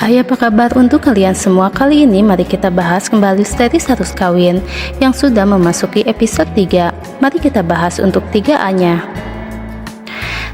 Hai, apa kabar untuk kalian semua? Kali ini mari kita bahas kembali series Harus Kawin yang sudah memasuki episode 3. Mari kita bahas untuk 3A-nya.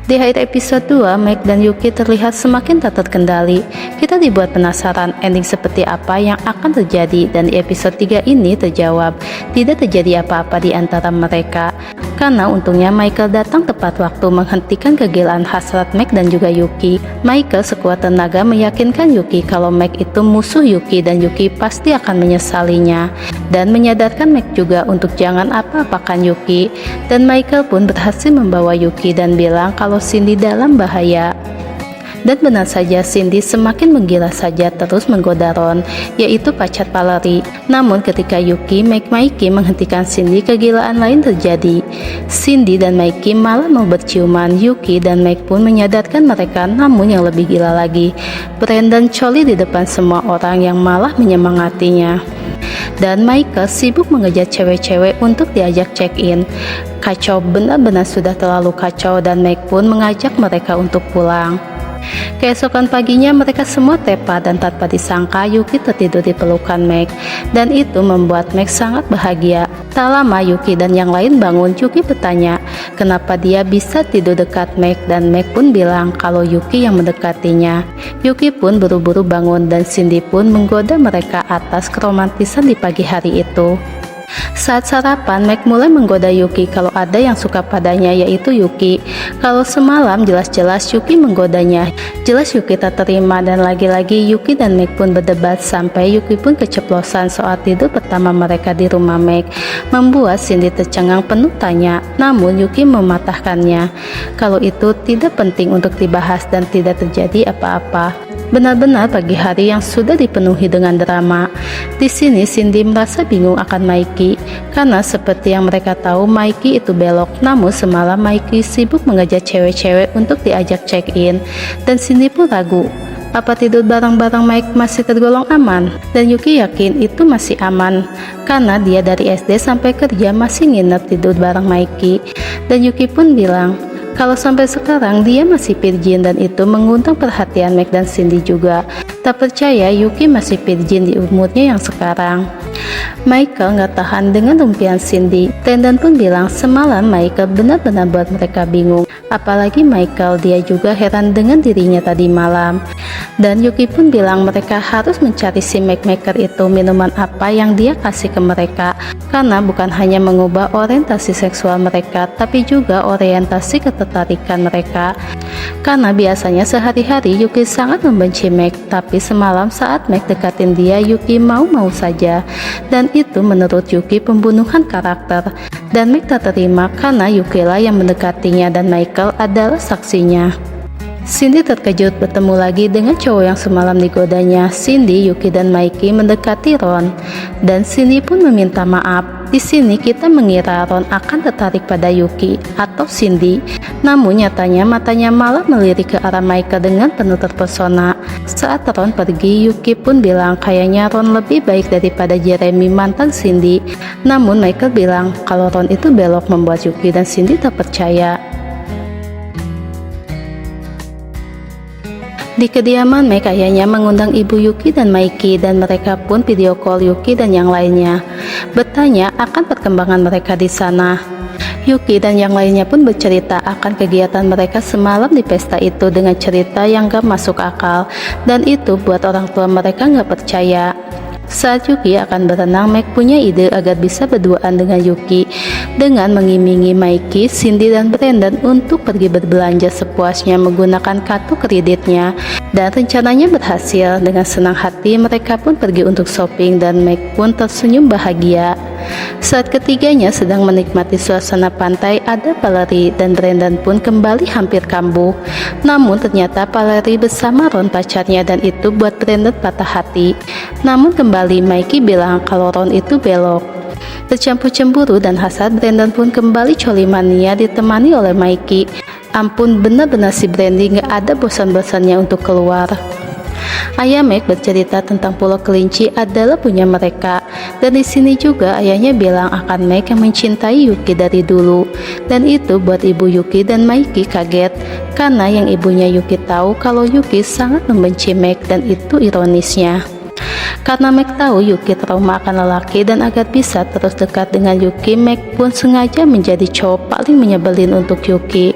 Di akhir episode 2, Mike dan Yuki terlihat semakin tak terkendali. Kita dibuat penasaran ending seperti apa yang akan terjadi, dan di episode 3 ini terjawab. Tidak terjadi apa-apa di antara mereka. Karena untungnya Michael datang tepat waktu menghentikan kegilaan hasrat Mike dan juga Yuki. Michael sekuat tenaga meyakinkan Yuki kalau Mike itu musuh Yuki dan Yuki pasti akan menyesalinya. Dan menyadarkan Mike juga untuk jangan apa-apakan Yuki. Dan Michael pun berhasil membawa Yuki dan bilang kalau Cindy dalam bahaya. Dan benar saja, Cindy semakin menggila saja terus menggoda Ron, yaitu pacar Valerie. Namun ketika Yuki, Mikey menghentikan Cindy, kegilaan lain terjadi. Cindy dan Mikey malah mau berciuman. Yuki dan Mike pun menyadarkan mereka, namun yang lebih gila lagi, Brandon coli di depan semua orang yang malah menyemangatinya. Dan Michael sibuk mengejar cewek-cewek untuk diajak check-in. Kacau, benar-benar sudah terlalu kacau, dan Mike pun mengajak mereka untuk pulang. Keesokan paginya mereka semua tepat, dan tanpa disangka Yuki tertidur di pelukan Mike, dan itu membuat Mike sangat bahagia. Tak lama Yuki dan yang lain bangun. Yuki bertanya kenapa dia bisa tidur dekat Mike, dan Mike pun bilang kalau Yuki yang mendekatinya. Yuki pun buru-buru bangun dan Cindy pun menggoda mereka atas keromantisan di pagi hari itu. Saat sarapan, Mike mulai menggoda Yuki kalau ada yang suka padanya, yaitu Yuki. Kalau semalam jelas-jelas Yuki menggodanya. Jelas Yuki tak terima, dan lagi-lagi Yuki dan Mike pun berdebat sampai Yuki pun keceplosan soal tidur pertama mereka di rumah Mike. Membuat Cindy tercengang penuh tanya, namun Yuki mematahkannya. Kalau itu tidak penting untuk dibahas dan tidak terjadi apa-apa. Benar-benar pagi hari yang sudah dipenuhi dengan drama. Di sini Cindy merasa bingung akan Mikey, karena seperti yang mereka tahu Mikey itu belok. Namun semalam Mikey sibuk mengejar cewek-cewek untuk diajak check-in, dan Cindy pun ragu. Apa tidur bareng-bareng Mike masih tergolong aman? Dan Yuki yakin itu masih aman, karena dia dari SD sampai kerja masih nginep tidur bareng Mikey. Dan Yuki pun bilang kalau sampai sekarang dia masih virgin, dan itu mengundang perhatian Mike dan Cindy juga. Tak percaya Yuki masih virgin di umurnya yang sekarang. Michael gak tahan dengan rumpian Cindy. Brandon pun bilang semalam Michael benar-benar buat mereka bingung. Apalagi Michael, dia juga heran dengan dirinya tadi malam. Dan Yuki pun bilang mereka harus mencari si Maker itu minuman apa yang dia kasih ke mereka, karena bukan hanya mengubah orientasi seksual mereka, tapi juga orientasi ketertarikan mereka. Karena biasanya sehari-hari Yuki sangat membenci Mike, tapi semalam saat Mike dekatin dia, Yuki mau-mau saja. Dan itu menurut Yuki pembunuhan karakter. Dan Mike tak terima karena Yuki lah yang mendekatinya dan Michael adalah saksinya. Cindy terkejut bertemu lagi dengan cowok yang semalam digodanya. Cindy, Yuki, dan Mikey mendekati Ron, dan Cindy pun meminta maaf. Di sini kita mengira Ron akan tertarik pada Yuki atau Cindy, namun nyatanya matanya malah melirik ke arah Michael dengan penuh terpesona. Saat Ron pergi, Yuki pun bilang kayaknya Ron lebih baik daripada Jeremy, mantan Cindy. Namun Michael bilang kalau Ron itu belok, membuat Yuki dan Cindy tak percaya. Di kediaman Mike ayahnya mengundang ibu Yuki dan Mikey, dan mereka pun video call Yuki dan yang lainnya, bertanya akan perkembangan mereka di sana. Yuki dan yang lainnya pun bercerita akan kegiatan mereka semalam di pesta itu dengan cerita yang gak masuk akal, dan itu buat orang tua mereka gak percaya. Saat Yuki akan berenang, Mike punya ide agar bisa berduaan dengan Yuki dengan mengimingi Mikey, Cindy, dan Brandon untuk pergi berbelanja sepuasnya menggunakan kartu kreditnya. Dan rencananya berhasil. Dengan senang hati mereka pun pergi untuk shopping, dan Mike pun tersenyum bahagia. Saat ketiganya sedang menikmati suasana pantai, ada Valerie, dan Brandon pun kembali hampir kambuh. Namun ternyata Valerie bersama Ron pacarnya, dan itu buat Brandon patah hati. Namun kembali Mikey bilang kalau Ron itu belok. Tercampur cemburu dan hasad, Brandon pun kembali coli mania ditemani oleh Mikey. Ampun, benar-benar si Brandy gak ada bosan-bosannya untuk keluar. Ayah Meg bercerita tentang Pulau Kelinci adalah punya mereka, dan di sini juga ayahnya bilang akan Meg yang mencintai Yuki dari dulu, dan itu buat ibu Yuki dan Maiki kaget, karena yang ibunya Yuki tahu kalau Yuki sangat membenci Meg, dan itu ironisnya. Karena Meg tahu Yuki trauma akan lelaki dan agar bisa terus dekat dengan Yuki, Meg pun sengaja menjadi cowok paling menyebelin untuk Yuki.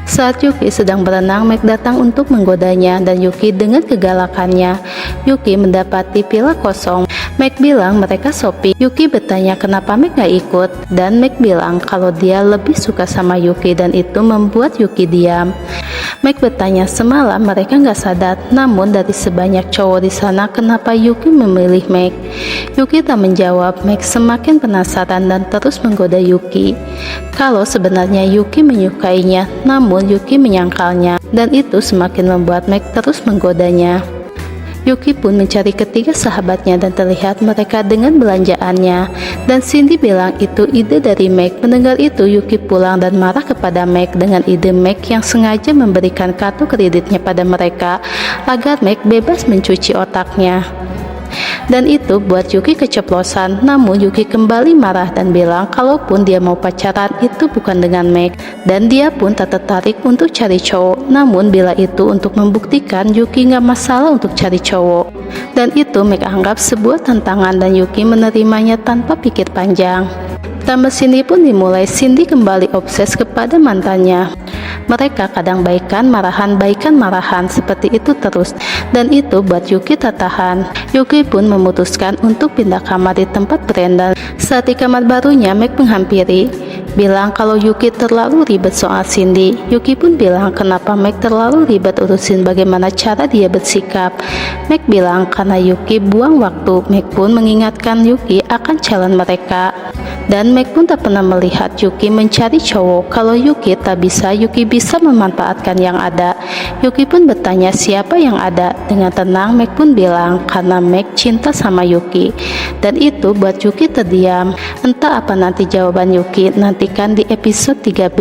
Saat Yuki sedang berenang, Meg datang untuk menggodanya, dan Yuki dengan kegalakannya, Yuki mendapati pila kosong. Meg bilang mereka sopi. Yuki bertanya kenapa Meg gak ikut, dan Meg bilang kalau dia lebih suka sama Yuki, dan itu membuat Yuki diam. Meg bertanya semalam mereka gak sadar, namun dari sebanyak cowok di sana kenapa Yuki memilih Meg. Yuki tak menjawab. Meg semakin penasaran dan terus menggoda Yuki. Kalau sebenarnya Yuki menyukainya, namun Yuki menyangkalnya, dan itu semakin membuat Meg terus menggodanya. Yuki pun mencari ketiga sahabatnya dan terlihat mereka dengan belanjaannya, dan Cindy bilang itu ide dari Meg. Mendengar itu, Yuki pulang dan marah kepada Meg dengan ide Meg yang sengaja memberikan kartu kreditnya pada mereka agar Meg bebas mencuci otaknya. Dan itu buat Yuki keceplosan, namun Yuki kembali marah dan bilang kalaupun dia mau pacaran itu bukan dengan Meg, dan dia pun tak tertarik untuk cari cowok, namun bila itu untuk membuktikan Yuki gak masalah untuk cari cowok. Dan itu Meg anggap sebuah tantangan dan Yuki menerimanya tanpa pikir panjang. Tambah Cindy pun dimulai. Cindy kembali obses kepada mantannya. Mereka kadang baikan marahan seperti itu terus, dan itu buat Yuki tak tahan. Yuki pun memutuskan untuk pindah kamar di tempat Brandon. Saat di kamar barunya, Meg menghampiri, bilang kalau Yuki terlalu ribet soal Cindy. Yuki pun bilang kenapa Meg terlalu ribet urusin bagaimana cara dia bersikap. Meg bilang karena Yuki buang waktu. Meg pun mengingatkan Yuki akan calon mereka, dan Meg pun tak pernah melihat Yuki mencari cowok. Kalau Yuki tak bisa, Yuki bisa memanfaatkan yang ada. Yuki pun bertanya siapa yang ada. Dengan tenang Meg pun bilang karena Meg cinta sama Yuki, dan itu buat Yuki terdiam. Entah apa nanti jawaban Yuki, nantikan di episode 3B.